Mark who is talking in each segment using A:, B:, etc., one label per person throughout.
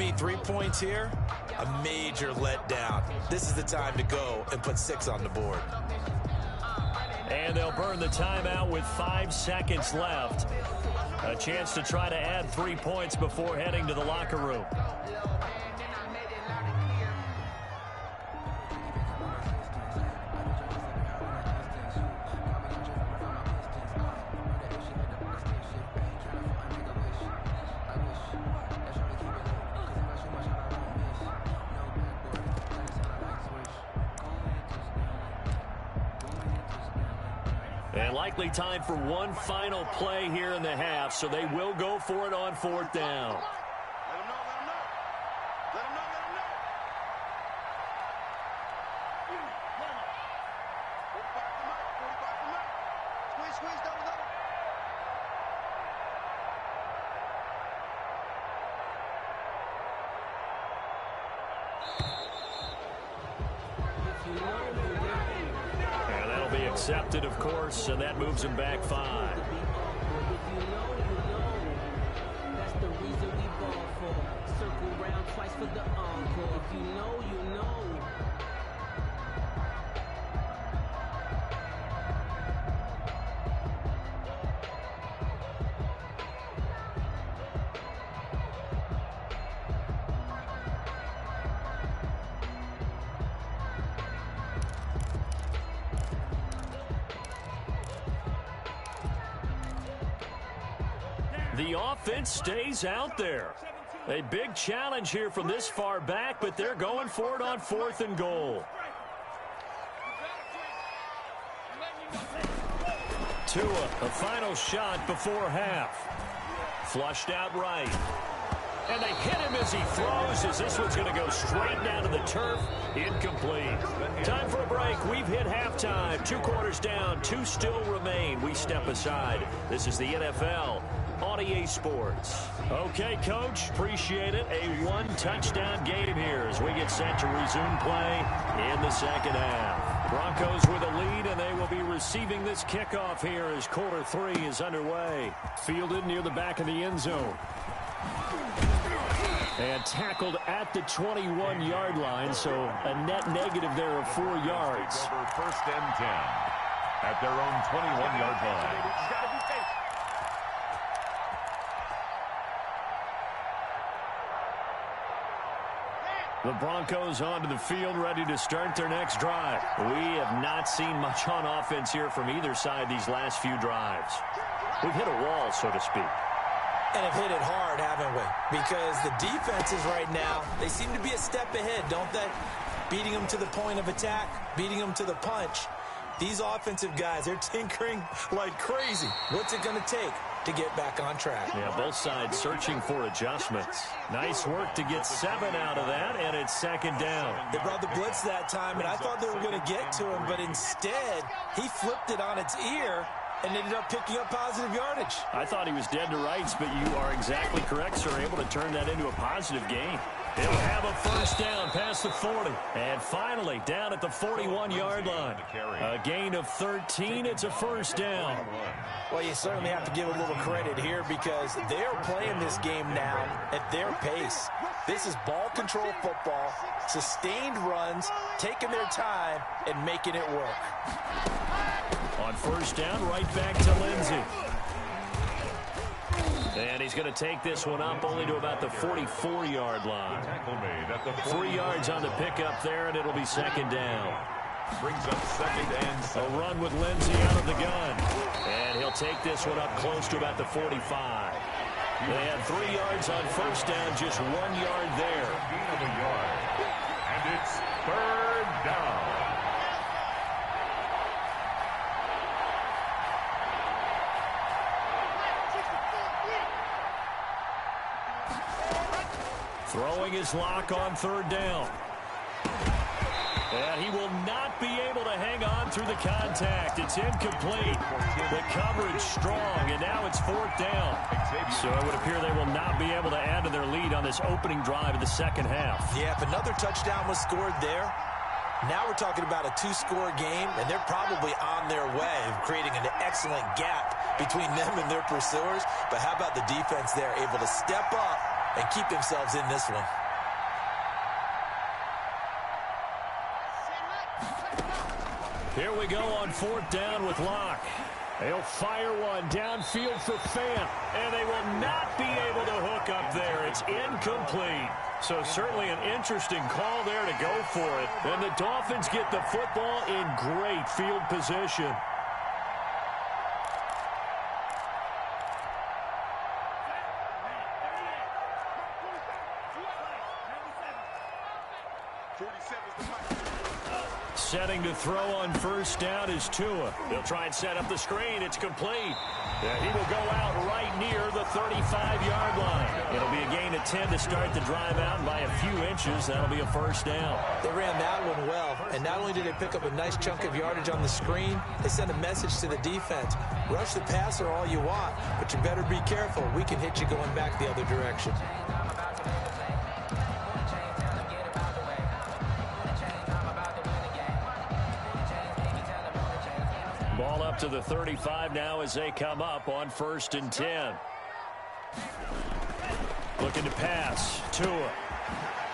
A: me, 3 points here, a major letdown. This is the time to go and put 6 on the board.
B: And they'll burn the timeout with 5 seconds left. A chance to try to add 3 points before heading to the locker room. And likely time for one final play here in the half, so they will go for it on 4th down. Accepted, of course, and that moves him back 5.
C: That's the reason we ball for. Circle round twice for the encore. If you know, you know.
B: The offense stays out there. A big challenge here from this far back, but they're going for it on 4th and goal. Tua, a final shot before half. Flushed out right. And they hit him as he throws, as this one's going to go straight down to the turf. Incomplete. Time for a break. We've hit halftime. 2 quarters down. 2 still remain. We step aside. This is the NFL on EA Sports. Okay, Coach, appreciate it. A 1-touchdown game here as we get set to resume play in the second half. Broncos with a lead, and they will be receiving this kickoff here as quarter 3 is underway. Fielded near the back of the end zone. And tackled at the 21-yard line, so a net negative there of 4 yards.
D: First and 10 at their own 21-yard line.
B: The Broncos onto the field, ready to start their next drive. We have not seen much on offense here from either side these last few drives. We've hit a wall, so to speak.
A: And have hit it hard, haven't we? Because the defenses right now, they seem to be a step ahead, don't they? Beating them to the point of attack, beating them to the punch. These offensive guys, they're tinkering like crazy. What's it going to take to get back on track?
B: Yeah, both sides searching for adjustments. Nice work to get 7 out of that, and it's second down.
A: They brought the blitz that time, and I thought they were going to get to him, but instead, he flipped it on its ear and ended up picking up positive yardage.
B: I thought he was dead to rights, but you are exactly correct, sir. Able to turn that into a positive gain. He'll have a first down past the 40. And finally, down at the 41-yard line. A gain of 13. It's a first down.
A: Well, you certainly have to give a little credit here because they're playing this game now at their pace. This is ball control football, sustained runs, taking their time, and making it work.
B: On first down, right back to Lindsey. And he's going to take this one up only to about the 44-yard line. 3 yards on the pickup there, and it'll be second down.
D: Brings up second and 7.
B: A run with Lindsey out of the gun. And he'll take this one up close to about the 45. They had 3 yards on first down, just 1 yard there.
D: And it's third down.
B: Throwing his lock on third down. And he will not be able to hang on through the contact. It's incomplete. The coverage strong, and now it's fourth down. So it would appear they will not be able to add to their lead on this opening drive of the second half.
A: Yeah, if another touchdown was scored there, now we're talking about a 2-score game, and they're probably on their way of creating an excellent gap between them and their pursuers. But how about the defense there, able to step up and keep themselves in this one.
B: Here we go on 4th down with Locke. They'll fire one downfield for Fant, and they will not be able to hook up there. It's incomplete. So certainly an interesting call there to go for it. And the Dolphins get the football in great field position. Setting to throw on 1st down is Tua. They'll try and set up the screen. It's complete. He will go out right near the 35-yard line. It'll be a gain of 10 to start the drive out, and by a few inches, that'll be a 1st down.
A: They ran that one well, and not only did they pick up a nice chunk of yardage on the screen, they sent a message to the defense. Rush the passer all you want, but you better be careful. We can hit you going back the other direction.
B: Ball up to the 35 now as they come up on 1st and 10. Looking to pass. Tua.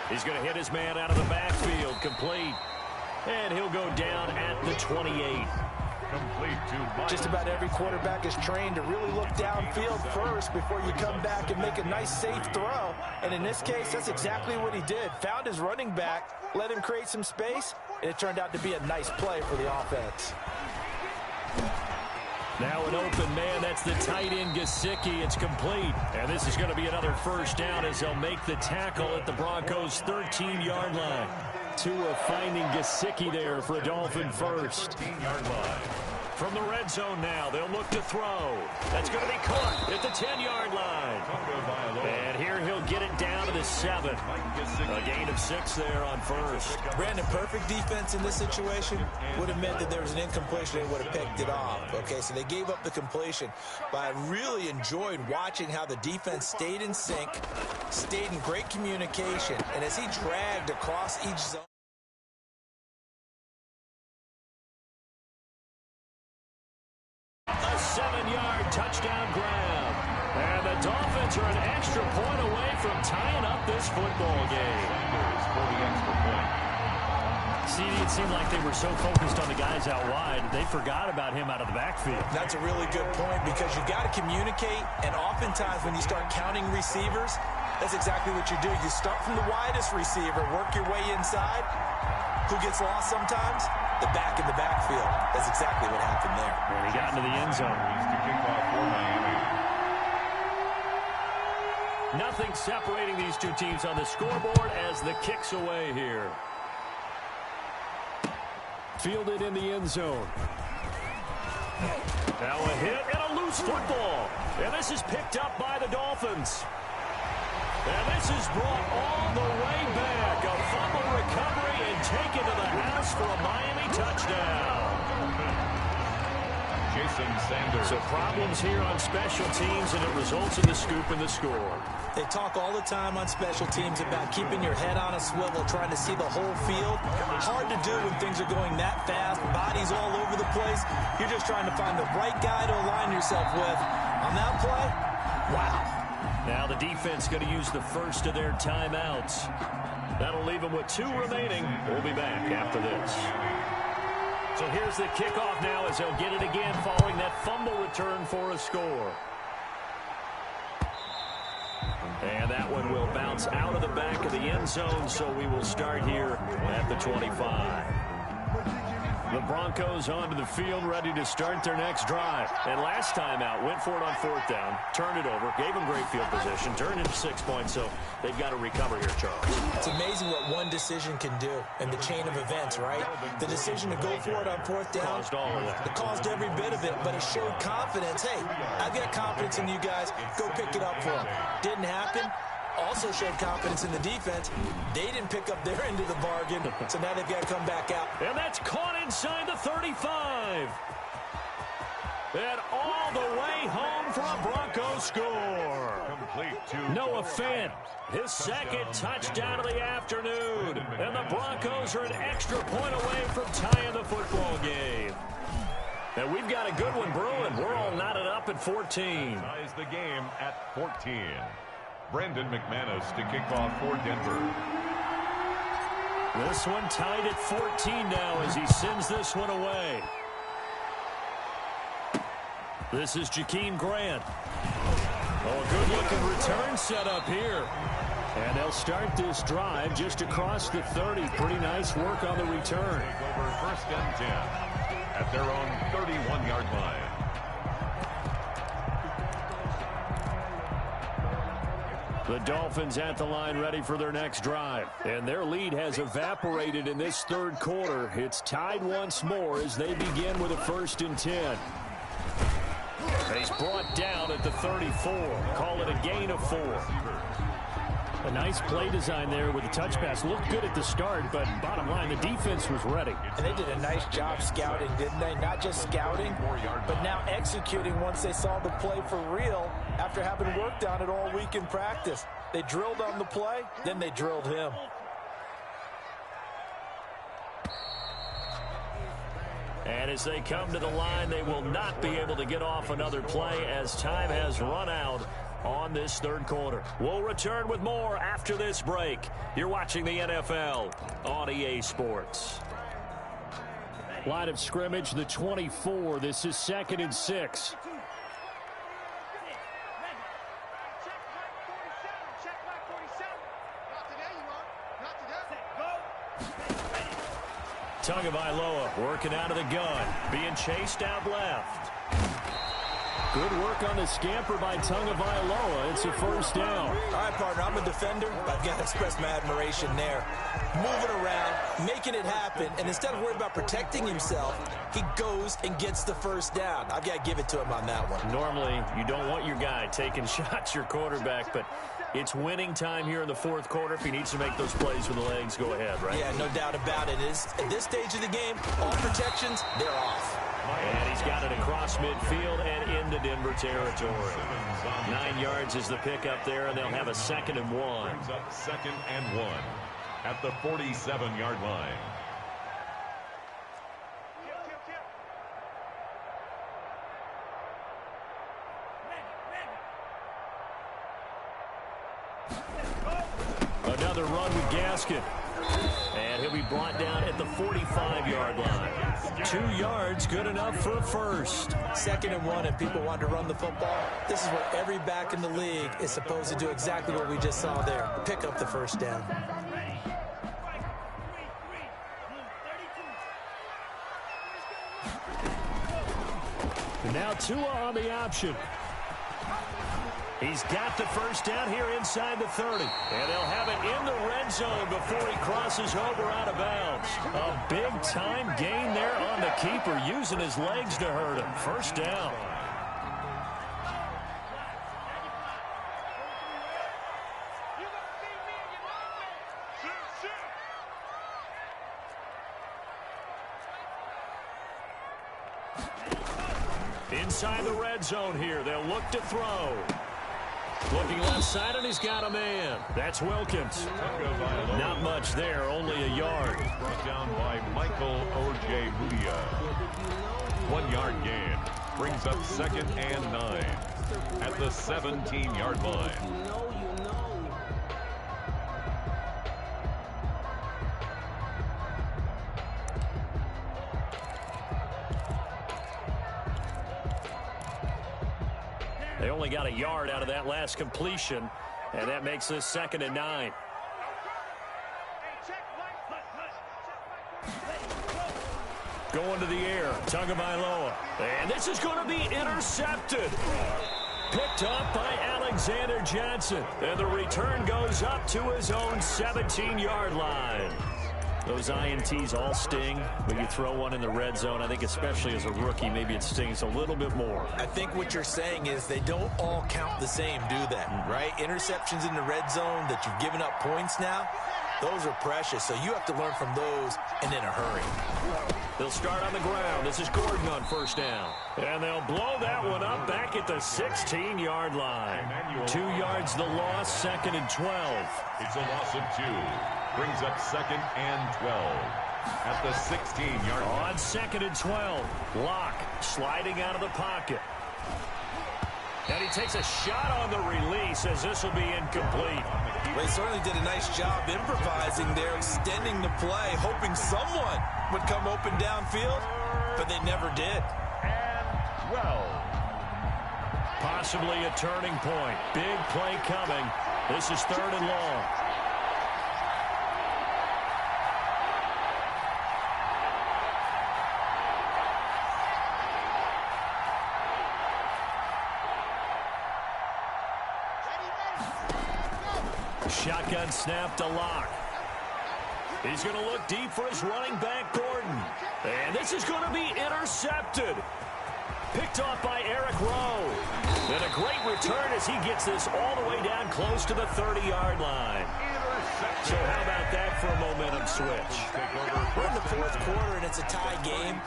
B: He's going to hit his man out of the backfield. Complete. And he'll go down at the 28.
D: Complete to
A: Just about every quarterback is trained to really look downfield first before you come back and make a nice, safe throw. And in this case, that's exactly what he did. Found his running back, let him create some space, and it turned out to be a nice play for the offense.
B: Now an open man. That's the tight end, Gesicki. It's complete. And this is going to be another 1st down as they'll make the tackle at the Broncos' 13-yard line. Tua finding Gesicki there for a Dolphin first.
D: 13-yard line.
B: From the red zone now, they'll look to throw. That's going to be caught at the 10-yard line. And here he'll get it down to the 7. A gain of 6 there on 1st.
A: Brandon, perfect defense in this situation would have meant that there was an incompletion. They would have picked it off. Okay, so they gave up the completion. But I really enjoyed watching how the defense stayed in sync, stayed in great communication, and as he dragged across each zone.
B: A 7-yard touchdown grab. And the Dolphins are an extra point away from tying up this football game.
D: For the extra point.
B: CD, it seemed like they were so focused on the guys out wide, they forgot about him out of the backfield.
A: That's a really good point because you've got to communicate, and oftentimes when you start counting receivers, that's exactly what you do. You start from the widest receiver, work your way inside. Who gets lost sometimes? The back in the backfield. That's exactly what happened there.
B: And he got into the end zone.
D: To kick off for Miami.
B: Nothing separating these two teams on the scoreboard as the kick's away here. Fielded in the end zone. Now a hit and a loose football. And this is picked up by the Dolphins. And this is brought all the way back. A fumble recovery and taken to the house for a Miami touchdown.
D: Jason Sanders.
B: So problems here on special teams, and it results in the scoop and the score.
A: They talk all the time on special teams about keeping your head on a swivel, trying to see the whole field. Hard to do when things are going that fast, bodies all over the place. You're just trying to find the right guy to align yourself with. On that play, wow.
B: Now the defense going to use the first of their timeouts. That'll leave them with 2 remaining. We'll be back after this. So here's the kickoff now as they'll get it again following that fumble return for a score. And that one will bounce out of the back of the end zone, so we will start here at the 25. The Broncos onto the field, ready to start their next drive. And last time out, went for it on 4th down, turned it over, gave them great field position, turned into 6 points, so they've got to recover here, Charles.
A: It's amazing what one decision can do in the chain of events, right? The decision to go for it on 4th down,
B: Caused all of that.
A: it caused every bit of it, but it showed confidence. Hey, I've got confidence in you guys. Go pick it up for them. Didn't happen. Also showed confidence in the defense. They didn't pick up their end of the bargain, so now they've got to come back out.
B: And that's caught inside the 35. And all the way home for a Bronco score.
D: Complete to
B: Noah Fant, his second touchdown of the afternoon. And the Broncos are an extra point away from tying the football game. And we've got a good one brewing. We're all knotted up at 14.
D: ties the game at 14. Brandon McManus to kick off for Denver.
B: This one tied at 14 now as he sends this one away. This is Jakeem Grant. Oh, a good-looking return set up here. And they'll start this drive just across the 30. Pretty nice work on the return.
D: Over 1st and 10 at their own 31-yard line.
B: The Dolphins at the line ready for their next drive. And their lead has evaporated in this third quarter. It's tied once more as they begin with a 1st and 10. He's brought down at the 34. Call it a gain of 4.
E: A nice play design there with the touch pass. Looked good at the start, but bottom line, the defense was ready.
A: And they did a nice job scouting, didn't they? Not just scouting, but now executing once they saw the play for real after having worked on it all week in practice. They drilled on the play, then they drilled him.
B: And as they come to the line, they will not be able to get off another play as time has run out on this third quarter. We'll return with more after this break. You're watching the NFL on EA Sports.
E: Line of scrimmage, the 24. This is 2nd and 6.
B: Tagovailoa working out of the gun, being chased out left.
E: Good work on the scamper by Tagovailoa. It's a 1st down.
A: All right, partner, I'm a defender. I've got to express my admiration there. Moving around, making it happen, and instead of worrying about protecting himself, he goes and gets the 1st down. I've got to give it to him on that one.
B: Normally, you don't want your guy taking shots, your quarterback, but it's winning time here in the 4th quarter. If he needs to make those plays with the legs, go ahead, right?
A: Yeah, no doubt about it. At this stage of the game, all protections, they're off.
B: And he's got it across midfield and into Denver territory. 9 yards is the pickup there, and they'll have a 2nd and 1.
D: Brings up 2nd and 1 at the 47-yard line.
B: Another run with Gaskin. And he'll be brought down at the 45-yard line. 2 yards, good enough for a 1st.
A: 2nd and 1, and people want to run the football. This is what every back in the league is supposed to do, exactly what we just saw there. Pick up the 1st down.
E: And now Tua on the option.
B: He's got the 1st down here inside the 30. And they'll have it in the red zone before he crosses over out of bounds. A big-time gain there on the keeper, using his legs to hurt him. 1st down. Inside the red zone here. They'll look to throw. Looking left side, and he's got a man. That's Wilkins. Not much there, only a yard.
D: Brought down by Michael Ojemudia. 1-yard gain. Brings up 2nd and 9 at the 17-yard line.
B: They only got a yard out of that last completion, and that makes this 2nd and 9. Going to the air, Tagovailoa. And this is going to be intercepted. Picked up by Alexander Johnson. And the return goes up to his own 17-yard line. Those INTs all sting, but you throw one in the red zone. I think especially as a rookie, maybe it stings a little bit more.
A: I think what you're saying is they don't all count the same, do they? Right? Interceptions in the red zone that you've given up points now, those are precious. So you have to learn from those and in a hurry.
B: They'll start on the ground. This is Gordon on 1st down. And they'll blow that one up back at the 16-yard line. 2 yards the loss, 2nd and 12.
D: It's a loss of 2. Brings up 2nd and 12 at the 16-yard line.
B: On 2nd and 12, Locke sliding out of the pocket. And he takes a shot on the release as this will be incomplete.
A: Well, he certainly did a nice job improvising there, extending the play, hoping someone would come open downfield, but they never did.
D: And, well,
B: possibly a turning point. Big play coming. This is 3rd and long. Shotgun snap to Locke. He's going to look deep for his running back, Gordon. And this is going to be intercepted. Picked off by Eric Rowe. And a great return as he gets this all the way down close to the 30-yard line. So how about that for a momentum switch?
A: We're in the 4th quarter and it's a tie game.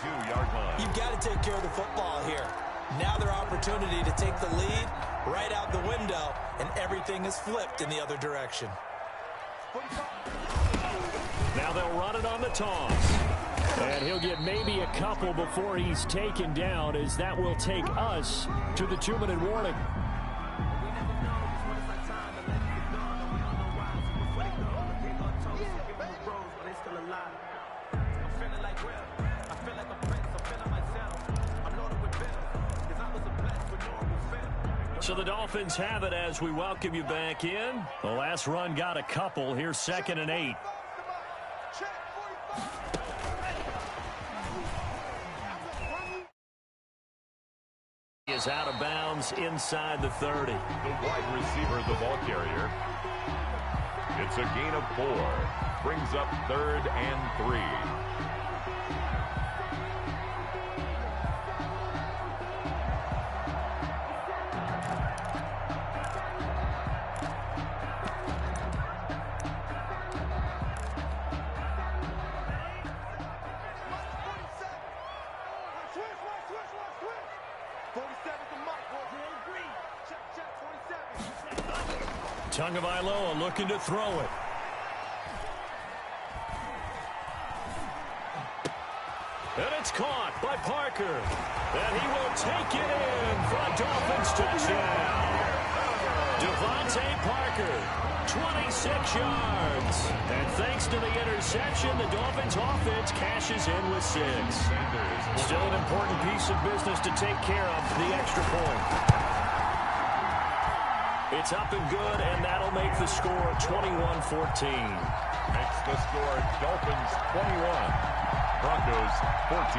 A: You've got to take care of the football here. Now their opportunity to take the lead right out the window, and everything is flipped in the other direction.
B: Now they'll run it on the toss. And he'll get maybe a couple before he's taken down, as that will take us to the 2-minute warning. So the Dolphins have it as we welcome you back in. The last run got a couple. Here's 2nd and 8. Is out of bounds inside the 30.
D: The wide receiver, the ball carrier. It's a gain of 4. Brings up 3rd and 3.
B: Tagovailoa looking to throw it. And it's caught by Parker. And he will take it in for a Dolphins touchdown. Devontae Parker, 26 yards. And thanks to the interception, the Dolphins offense cashes in with 6. Still an important piece of business to take care of, the extra point. It's up and good, and that'll make the score 21-14.
D: Makes the score Dolphins 21, Broncos 14.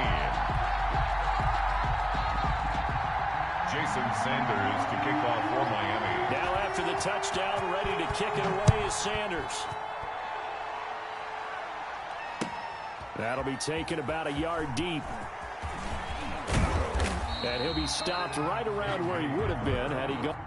D: Jason Sanders to kick off for Miami.
B: Now after the touchdown, ready to kick it away is Sanders. That'll be taken about a yard deep. And he'll be stopped right around where he would have been had he gone.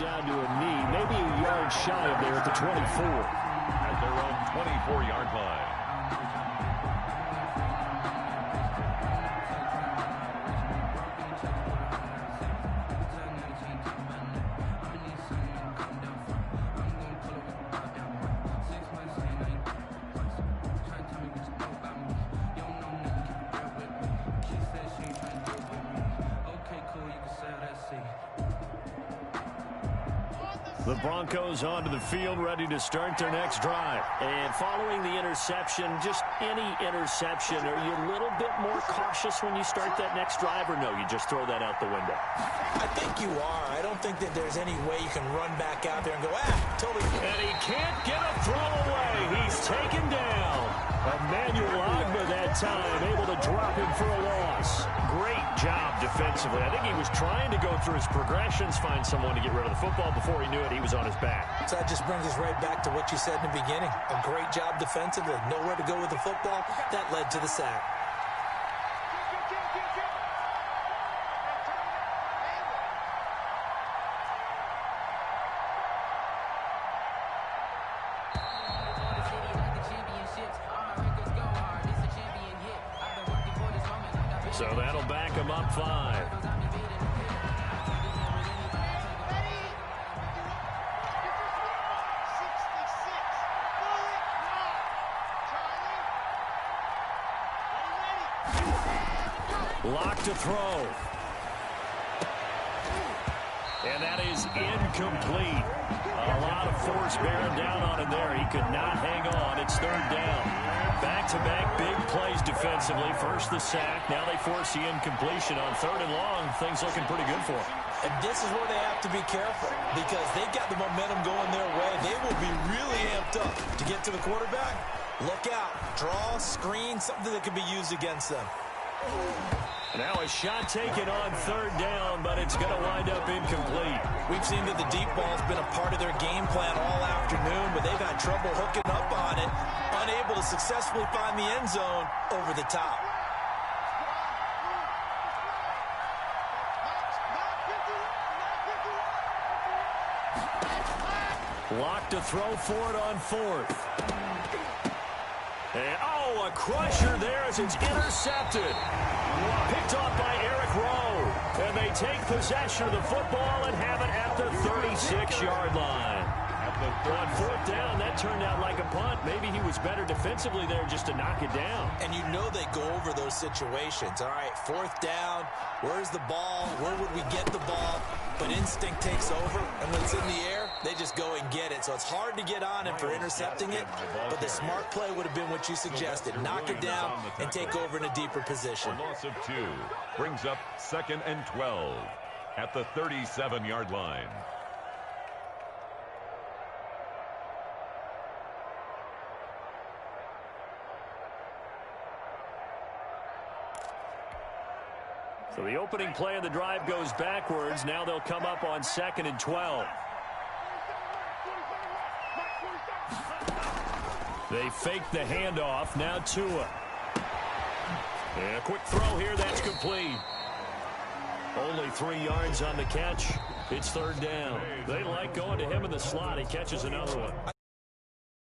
B: Down to a knee, maybe a yard shy of there at the 24.
D: At their own 24-yard line.
B: The Broncos onto the field, ready to start their next drive. And following the interception, just any interception, are you a little bit more cautious when you start that next drive, or no, you just throw that out the window?
A: I think you are. I don't think that there's any way you can run back out there and go, totally.
B: And he can't get a throw away. He's taken down. Emmanuel Agba that time, able to drop him for a loss. Great job defensively. I think he was trying to go through his progressions, find someone to get rid of the football. Before he knew it, he was on his back.
A: So that just brings us right back to what you said in the beginning. A great job defensively. Nowhere to go with the football. That led to the sack.
B: So that'll back him up 5. Lock to throw. And that is incomplete. A lot of force bearing down on him there. He could not hang on. It's 3rd down. Back-to-back big plays defensively. First the sack. Now they force the incompletion on 3rd and long. Things looking pretty good for them.
A: And this is where they have to be careful because they've got the momentum going their way. They will be really amped up to get to the quarterback. Look out. Draw, screen, something that can be used against them.
B: Now a shot taken on 3rd down, but it's going to wind up incomplete.
A: We've seen that the deep ball's been a part of their game plan all afternoon, but they've had trouble hooking up on it, unable to successfully find the end zone over the top.
B: Lock to throw for it on 4th. And, a crusher there as it's intercepted. Picked off by Eric Rowe. And they take possession of the football and have it at the 36-yard line. On 4th down, that turned out like a punt. Maybe he was better defensively there just to knock it down.
A: And you know they go over those situations. All right, 4th down, where's the ball? Where would we get the ball? But instinct takes over, and when it's in the air, they just go and get it. So it's hard to get on him for intercepting it, but the smart play would have been what you suggested. Knock it down and take over in a deeper position.
D: A loss of 2 brings up 2nd and 12 at the 37-yard line.
B: So the opening play of the drive goes backwards. Now they'll come up on 2nd and 12. They fake the handoff. Now Tua. And a quick throw here. That's complete. Only 3 yards on the catch. It's 3rd down. They like going to him in the slot. He catches another one.